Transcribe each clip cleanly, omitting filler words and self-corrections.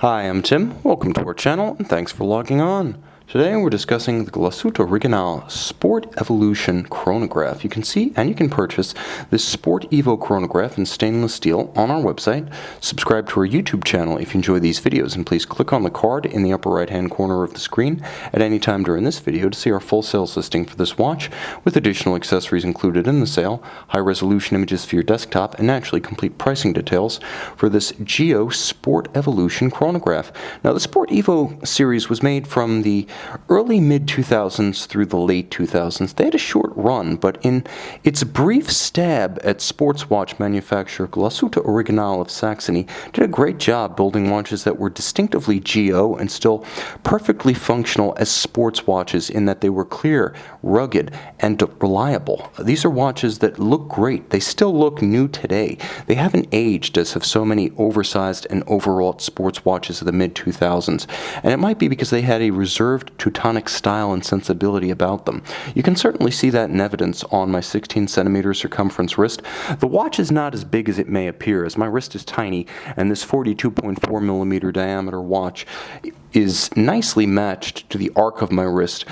Hi, I'm Tim. Welcome to our channel, and thanks for logging on. Today we're discussing the Glashutte Original Sport Evolution Chronograph. You can see and you can purchase this Sport Evo chronograph in stainless steel on our website. Subscribe to our YouTube channel if you enjoy these videos, and please click on the card in the upper right hand corner of the screen at any time during this video to see our full sales listing for this watch with additional accessories included in the sale, high resolution images for your desktop, and naturally complete pricing details for this Geo Sport Evolution chronograph. Now the Sport Evo series was made from the early mid-2000s through the late 2000s. They had a short run, but in its brief stab at sports watch manufacturer Glashutte Original of Saxony did a great job building watches that were distinctively Geo and still perfectly functional as sports watches in that they were clear, rugged, and reliable. These are watches that look great. They still look new today. They haven't aged as have so many oversized and overwrought sports watches of the mid-2000s, and it might be because they had a reserved Teutonic style and sensibility about them. You can certainly see that in evidence on my 16 cm circumference wrist. The watch is not as big as it may appear, as my wrist is tiny, and this 42.4mm diameter watch is nicely matched to the arc of my wrist.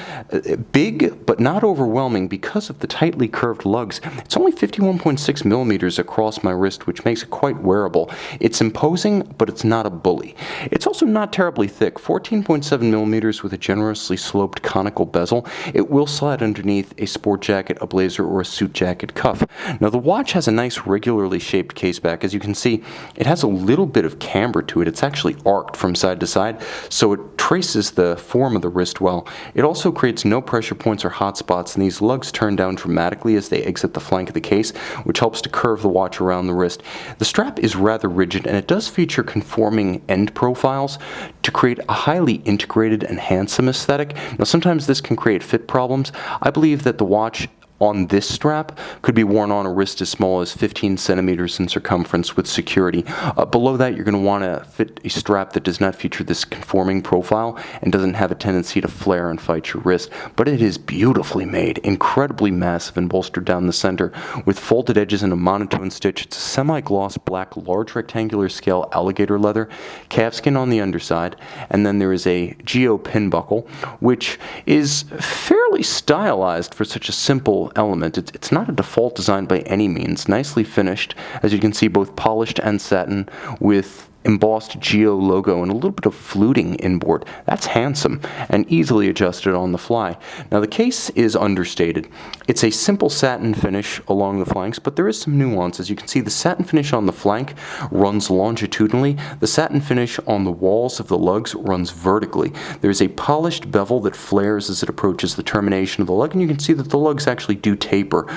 Big, but not overwhelming because of the tightly curved lugs. It's only 51.6mm across my wrist, which makes it quite wearable. It's imposing, but it's not a bully. It's also not terribly thick, 14.7mm with a generously sloped conical bezel. It will slide underneath a sport jacket, a blazer, or a suit jacket cuff. Now the watch has a nice regularly shaped caseback. As you can see, it has a little bit of camber to it. It's actually arced from side to side, so it traces the form of the wrist well. It also creates no pressure points or hot spots, and these lugs turn down dramatically as they exit the flank of the case, which helps to curve the watch around the wrist. The strap is rather rigid, and it does feature conforming end profiles to create a highly integrated and handsome aesthetic. Now sometimes this can create fit problems. I believe that the watch on this strap could be worn on a wrist as small as 15 cm in circumference with security. Below that, you're going to want to fit a strap that does not feature this conforming profile and doesn't have a tendency to flare and fight your wrist. But it is beautifully made, incredibly massive and bolstered down the center with folded edges and a monotone stitch. It's a semi-gloss black, large rectangular scale alligator leather, calfskin on the underside, and then there is a Geo pin buckle, which is fairly stylized for such a simple element. It's not a default design by any means. Nicely finished, as you can see, both polished and satin with embossed Geo logo and a little bit of fluting inboard. That's handsome and easily adjusted on the fly. Now the case is understated. It's a simple satin finish along the flanks, but there is some nuance. As you can see, the satin finish on the flank runs longitudinally. The satin finish on the walls of the lugs runs vertically. There's a polished bevel that flares as it approaches the termination of the lug, and you can see that the lugs actually do taper.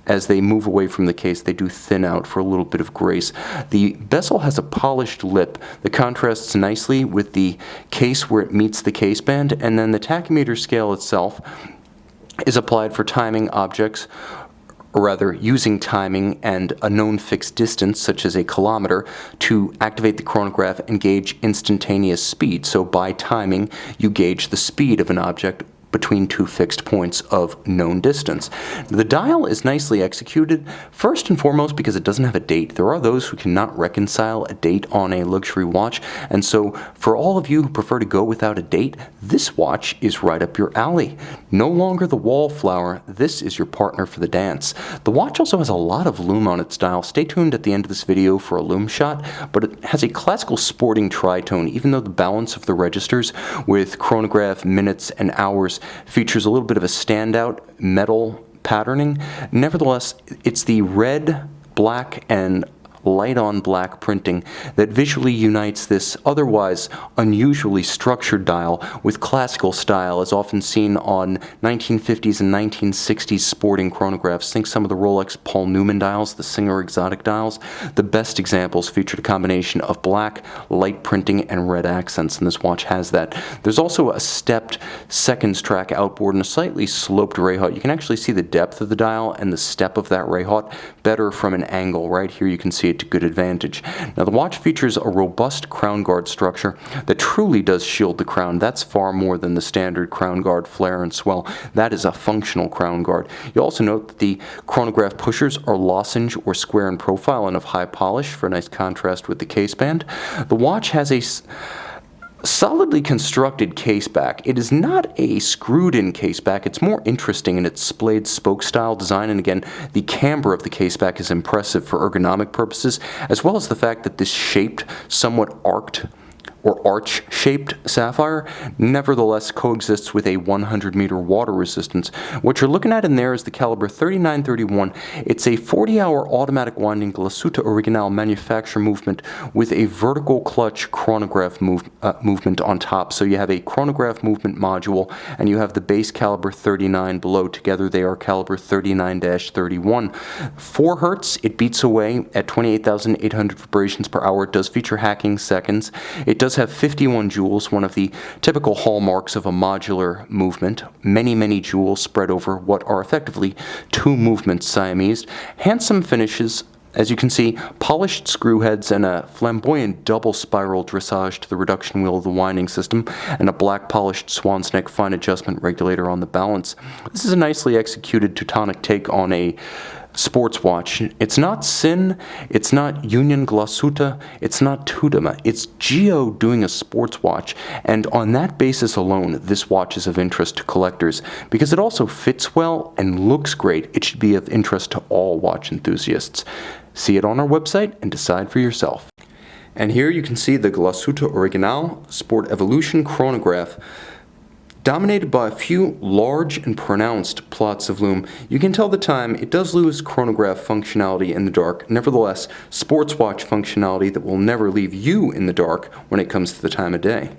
As they move away from the case, they do thin out for a little bit of grace. The bezel has a polished lip that contrasts nicely with the case where it meets the case band, and then the tachymeter scale itself is applied for timing objects, or rather using timing and a known fixed distance such as a kilometer to activate the chronograph and gauge instantaneous speed. So by timing, you gauge the speed of an object between two fixed points of known distance. The dial is nicely executed, first and foremost because it doesn't have a date. There are those who cannot reconcile a date on a luxury watch, and so for all of you who prefer to go without a date, this watch is right up your alley. No longer the wallflower, this is your partner for the dance. The watch also has a lot of lume on its dial. Stay tuned at the end of this video for a lume shot, but it has a classical sporting tritone, even though the balance of the registers with chronograph, minutes, and hours features a little bit of a standout metal patterning. Nevertheless, it's the red, black, and light on black printing that visually unites this otherwise unusually structured dial with classical style as often seen on 1950s and 1960s sporting chronographs. Think some of the Rolex Paul Newman dials, the Singer exotic dials. The best examples featured a combination of black, light printing, and red accents, and this watch has that. There's also a stepped seconds track outboard and a slightly sloped rayhot. You can actually see the depth of the dial and the step of that rayhot better from an angle. Right here you can see it to good advantage. Now the watch features a robust crown guard structure that truly does shield the crown. That's far more than the standard crown guard flare and swell. That is a functional crown guard. You'll also note that the chronograph pushers are lozenge or square in profile and of high polish for a nice contrast with the case band. The watch has a Solidly constructed caseback. It is not a screwed-in caseback. It's more interesting in its splayed spoke-style design, and again, the camber of the caseback is impressive for ergonomic purposes, as well as the fact that this shaped, somewhat arced, or arch-shaped sapphire nevertheless coexists with a 100-meter water resistance. What you're looking at in there is the caliber 3931. It's a 40-hour automatic winding Glashutte Original manufacture movement with a vertical clutch chronograph movement on top. So you have a chronograph movement module, and you have the base caliber 39 below. Together they are caliber 39-31. 4 hertz, it beats away at 28,800 vibrations per hour. It does feature hacking seconds. It does have 51 joules, one of the typical hallmarks of a modular movement. Many, many joules spread over what are effectively 2 movements Siamese. Handsome finishes. As you can see, polished screw heads and a flamboyant double spiral dressage to the reduction wheel of the winding system, and a black polished swan's neck fine adjustment regulator on the balance. This is a nicely executed Teutonic take on a sports watch. It's not Sin, it's not Union Glashutte, it's not Tudema. It's Geo doing a sports watch, and on that basis alone, this watch is of interest to collectors. Because it also fits well and looks great, it should be of interest to all watch enthusiasts. See it on our website and decide for yourself. And here you can see the Glashutte Original Sport Evolution Chronograph. Dominated by a few large and pronounced plots of lume, you can tell the time. It does lose chronograph functionality in the dark. Nevertheless, sports watch functionality that will never leave you in the dark when it comes to the time of day.